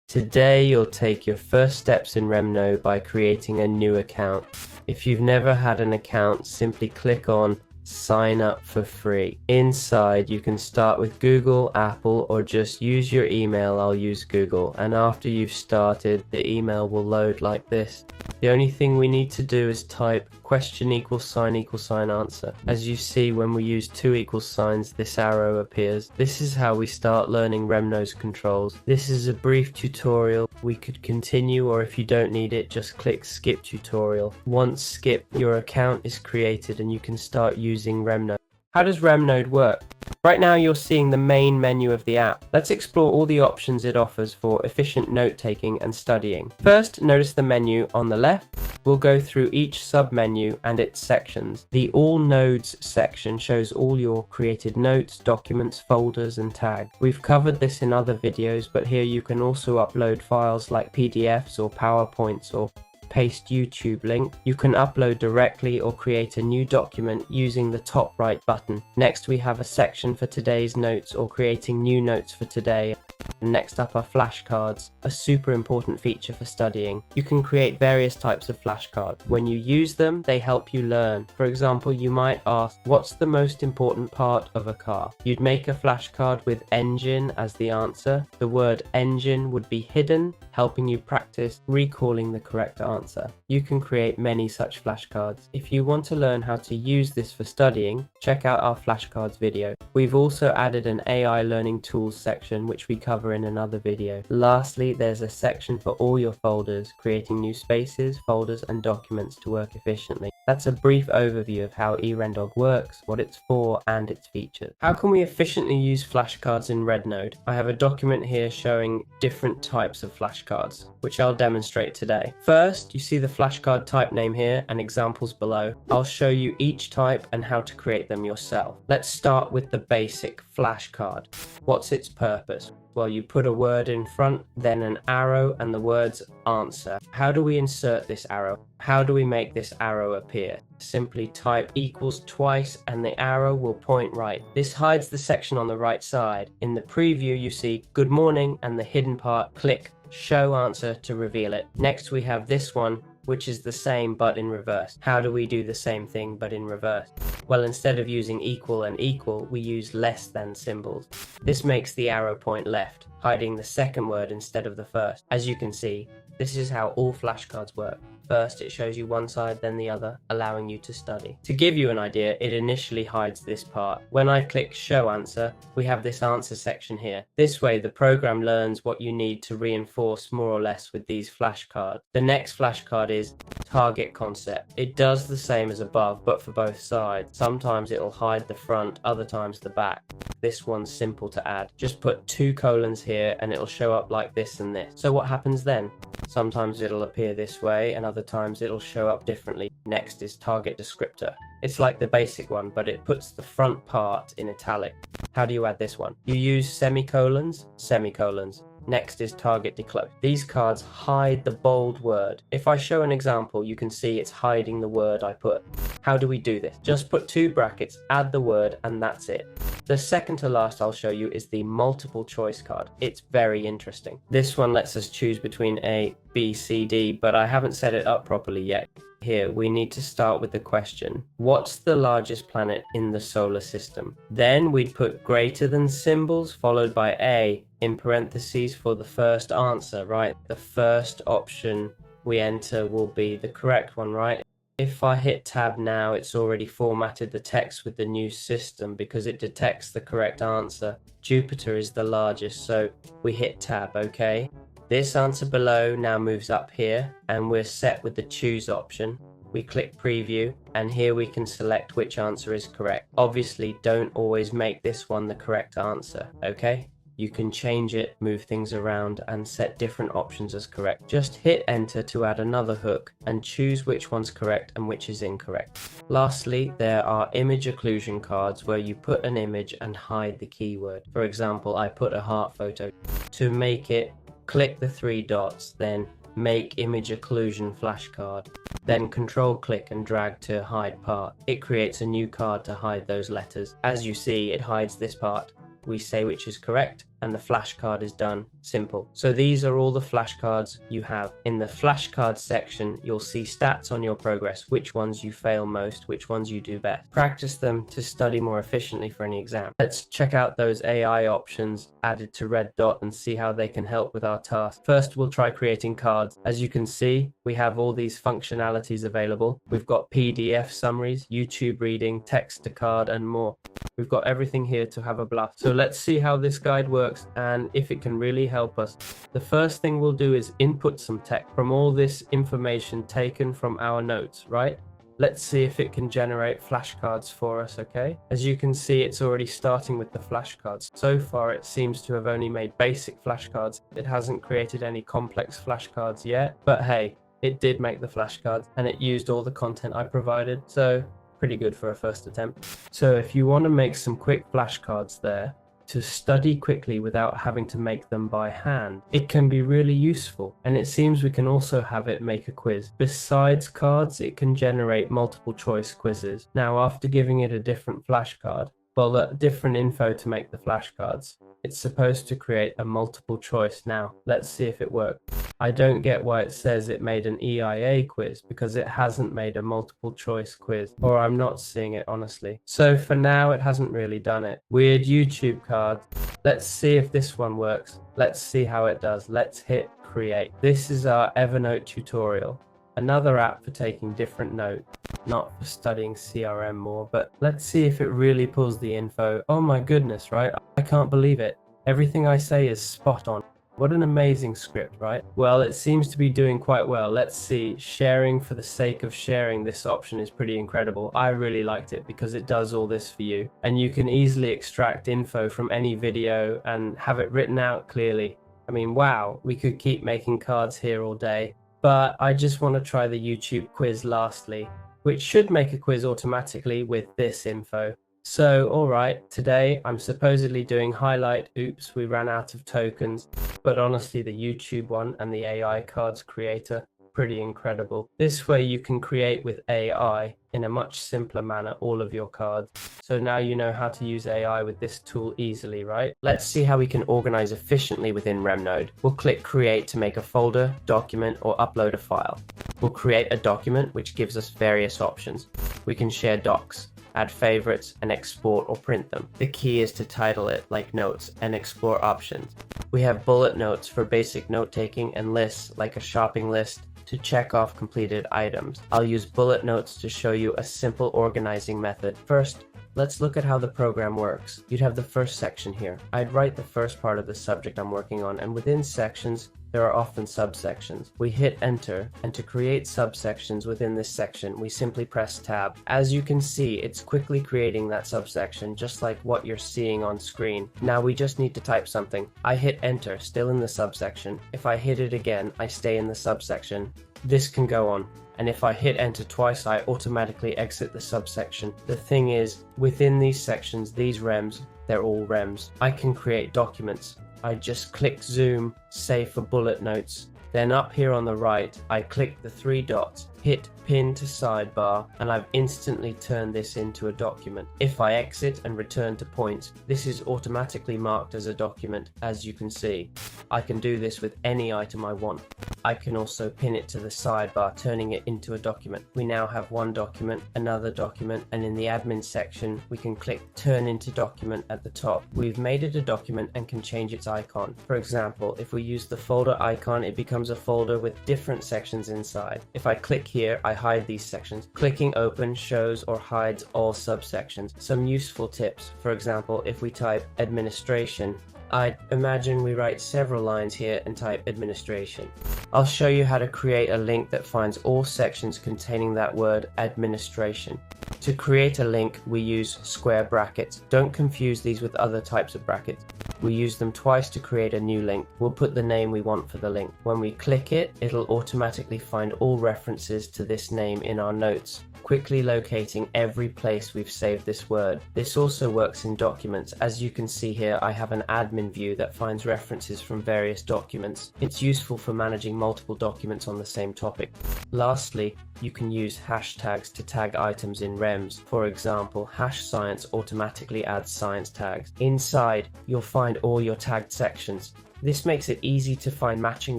Today you'll take your first steps in RemNote by creating a new account. If you've never had an account, simply click on Sign up for free. Inside you can start with Google, Apple, or just use your email. I'll use Google, and after you've started, the email will load like this. The only thing we need to do is type question equals sign answer. As you see, when we use two equal signs, this arrow appears. This is how we start learning RemNote's controls. This is a brief tutorial. We could continue, or if you don't need it, just click skip tutorial. Once skip, your account is created and you can start using RemNote. How does RemNote work? Right now you're seeing the main menu of the app. Let's explore all the options it offers for efficient note-taking and studying. First, notice the menu on the left. We'll go through each sub-menu and its sections. The All Nodes section shows all your created notes, documents, folders, and tags. We've covered this in other videos, but here you can also upload files like PDFs or PowerPoints or paste YouTube link. You can upload directly or create a new document using the top right button. Next we have a section for today's notes or creating new notes for today. Next up are flashcards, a super important feature for studying. You can create various types of flashcards. When you use them, they help you learn. For example, you might ask, what's the most important part of a car? You'd make a flashcard with engine as the answer. The word engine would be hidden, helping you practice recalling the correct answer. You can create many such flashcards. If you want to learn how to use this for studying, check out our flashcards video. We've also added an AI learning tools section, which we cover in another video. Lastly, there's a section for all your folders, creating new spaces, folders, and documents to work efficiently. That's a brief overview of how eRendog works, what it's for, and its features. How can we efficiently use flashcards in RemNote? I have a document here showing different types of flashcards, which I'll demonstrate today. First, you see the flashcard type name here and examples below. I'll show you each type and how to create them yourself. Let's start with the basic flashcard. What's its purpose? Well, you put a word in front, then an arrow, and the words answer. How do we insert this arrow? How do we make this arrow appear? Simply type equals twice and the arrow will point right. This hides the section on the right side. In the preview, you see good morning, and the hidden part, click show answer to reveal it. Next, we have this one, which is the same but in reverse. How do we do the same thing but in reverse? Well, instead of using equal and equal, we use less than symbols. This makes the arrow point left, hiding the second word instead of the first. As you can see, this is how all flashcards work. First, it shows you one side, then the other, allowing you to study. To give you an idea, it initially hides this part. When I click Show Answer, we have this answer section here. This way, the program learns what you need to reinforce more or less with these flashcards. The next flashcard is Target Concept. It does the same as above, but for both sides. Sometimes it'll hide the front, other times the back. This one's simple to add. Just put 2 colons here and it'll show up like this and this. So what happens then? Sometimes it'll appear this way and other times it'll show up differently. Next is Target Descriptor. It's like the basic one, but it puts the front part in italic. How do you add this one? You use semicolons, semicolons. Next is Target Declose. These cards hide the bold word. If I show an example, you can see it's hiding the word I put. How do we do this? Just put 2 brackets, add the word, and that's it. The second to last I'll show you is the multiple choice card. It's very interesting. This one lets us choose between A, B, C, D, but I haven't set it up properly yet. Here, we need to start with the question, what's the largest planet in the solar system? Then we'd put greater than symbols followed by A in parentheses for the first answer, right? The first option we enter will be the correct one, right? If I hit tab now, it's already formatted the text with the new system because it detects the correct answer. Jupiter is the largest, so we hit tab, okay? This answer below now moves up here and we're set with the choose option. We click preview and here we can select which answer is correct. Obviously, don't always make this one the correct answer, okay? You can change it, move things around, and set different options as correct. Just hit enter to add another hook and choose which one's correct and which is incorrect. Lastly, there are image occlusion cards where you put an image and hide the keyword. For example, I put a heart photo. To make it, click the 3 dots, then make image occlusion flashcard. Then control click and drag to hide part. It creates a new card to hide those letters. As you see, it hides this part. We say which is correct, and the flashcard is done. Simple. So these are all the flashcards you have. In the flashcards section, you'll see stats on your progress, which ones you fail most, which ones you do best. Practice them to study more efficiently for any exam. Let's check out those AI options added to Red Dot and see how they can help with our task. First, we'll try creating cards. As you can see, we have all these functionalities available. We've got PDF summaries, YouTube reading, text to card, and more. We've got everything here to have a blast. So let's see how this guide works and if it can really help us. The first thing we'll do is input some text from all this information taken from our notes, right? Let's see if it can generate flashcards for us, okay? As you can see, it's already starting with the flashcards. So far, it seems to have only made basic flashcards. It hasn't created any complex flashcards yet, but hey, it did make the flashcards and it used all the content I provided. So pretty good for a first attempt. So if you want to make some quick flashcards there to study quickly without having to make them by hand, it can be really useful. And it seems we can also have it make a quiz. Besides cards, it can generate multiple choice quizzes. Now, after giving it a different flashcard, well, different info to make the flashcards, it's supposed to create a multiple choice. Now, let's see if it works. I don't get why it says it made an EIA quiz, because it hasn't made a multiple choice quiz, or I'm not seeing it honestly. So for now, it hasn't really done it. Weird YouTube card. Let's see if this one works. Let's see how it does. Let's hit create. This is our Evernote tutorial. Another app for taking different notes, not for studying CRM more, but let's see if it really pulls the info. Oh my goodness, right? I can't believe it. Everything I say is spot on. What an amazing script, right? Well, it seems to be doing quite well. Let's see. Sharing for the sake of sharing, this option is pretty incredible. I really liked it because it does all this for you. And you can easily extract info from any video and have it written out clearly. I mean, wow, we could keep making cards here all day. But I just want to try the YouTube quiz lastly, which should make a quiz automatically with this info. So, all right, today I'm supposedly doing highlight. Oops, we ran out of tokens. But honestly, the YouTube one and the AI cards creator, pretty incredible. This way you can create with AI in a much simpler manner all of your cards. So now you know how to use AI with this tool easily, right? Let's see how we can organize efficiently within RemNote. We'll click create to make a folder, document, or upload a file. We'll create a document which gives us various options. We can share docs, add favorites, and export or print them. The key is to title it like notes and explore options. We have bullet notes for basic note taking and lists like a shopping list to check off completed items. I'll use bullet notes to show you a simple organizing method. First, let's look at how the program works. You'd have the first section here. I'd write the first part of the subject I'm working on, and within sections, there are often subsections. We hit enter, and to create subsections within this section, we simply press tab. As you can see, it's quickly creating that subsection, just like what you're seeing on screen. Now we just need to type something. I hit enter, still in the subsection. If I hit it again, I stay in the subsection. This can go on. And if I hit enter twice, I automatically exit the subsection. The thing is, within these sections, these rems, they're all rems. I can create documents. I just click zoom, save for bullet notes. Then up here on the right, I click the 3 dots, hit pin to sidebar, and I've instantly turned this into a document. If I exit and return to points, this is automatically marked as a document, as you can see. I can do this with any item I want. I can also pin it to the sidebar, turning it into a document. We now have one document, another document, and in the admin section, we can click turn into document at the top. We've made it a document and can change its icon. For example, if we use the folder icon, it becomes a folder with different sections inside. If I click here, I hide these sections. Clicking open shows or hides all subsections. Some useful tips. For example, if we type administration, I'd imagine we write several lines here and type administration. I'll show you how to create a link that finds all sections containing that word administration. To create a link, we use square brackets. Don't confuse these with other types of brackets. We use them twice to create a new link. We'll put the name we want for the link. When we click it, it'll automatically find all references to this name in our notes, quickly locating every place we've saved this word. This also works in documents. As you can see here, I have an admin view that finds references from various documents. It's useful for managing multiple documents on the same topic. Lastly, you can use hashtags to tag items in REMS. For example, #science automatically adds science tags. Inside, you'll find find all your tagged sections. This makes it easy to find matching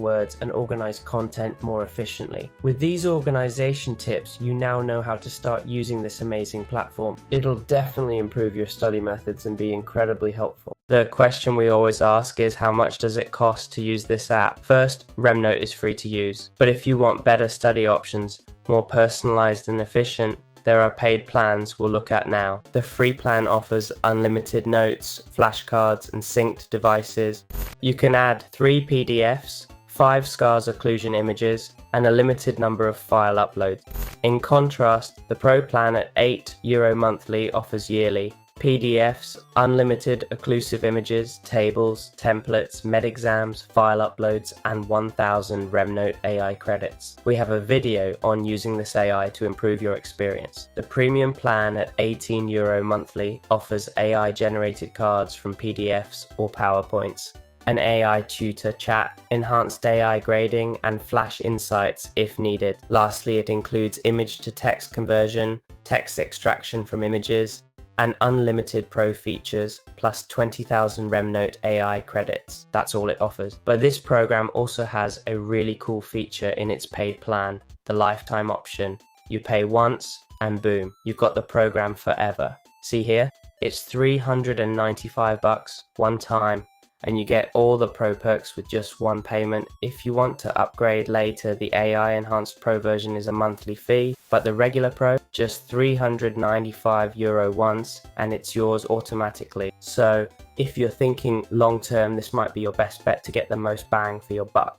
words and organize content more efficiently. With these organization tips, you now know how to start using this amazing platform. It'll definitely improve your study methods and be incredibly helpful. The question we always ask is, how much does it cost to use this app? First, RemNote is free to use, but if you want better study options, more personalized and efficient, there are paid plans we'll look at now. The free plan offers unlimited notes, flashcards, and synced devices. You can add 3 PDFs, 5 SCARS occlusion images, and a limited number of file uploads. In contrast, the Pro plan at €8 monthly offers yearly PDFs, unlimited occlusive images, tables, templates, med exams, file uploads, and 1000 RemNote AI credits. We have a video on using this AI to improve your experience. The premium plan at €18 monthly offers AI generated cards from PDFs or PowerPoints, an AI tutor chat, enhanced AI grading, and flash insights if needed. Lastly, it includes image to text conversion, text extraction from images, and unlimited pro features, plus 20,000 RemNote AI credits. That's all it offers. But this program also has a really cool feature in its paid plan, the lifetime option. You pay once and boom, you've got the program forever. See here? It's $395 one time, and you get all the pro perks with just one payment. If you want to upgrade later, the AI enhanced pro version is a monthly fee, but the regular pro, just €395 once, and it's yours automatically. So if you're thinking long term, this might be your best bet to get the most bang for your buck.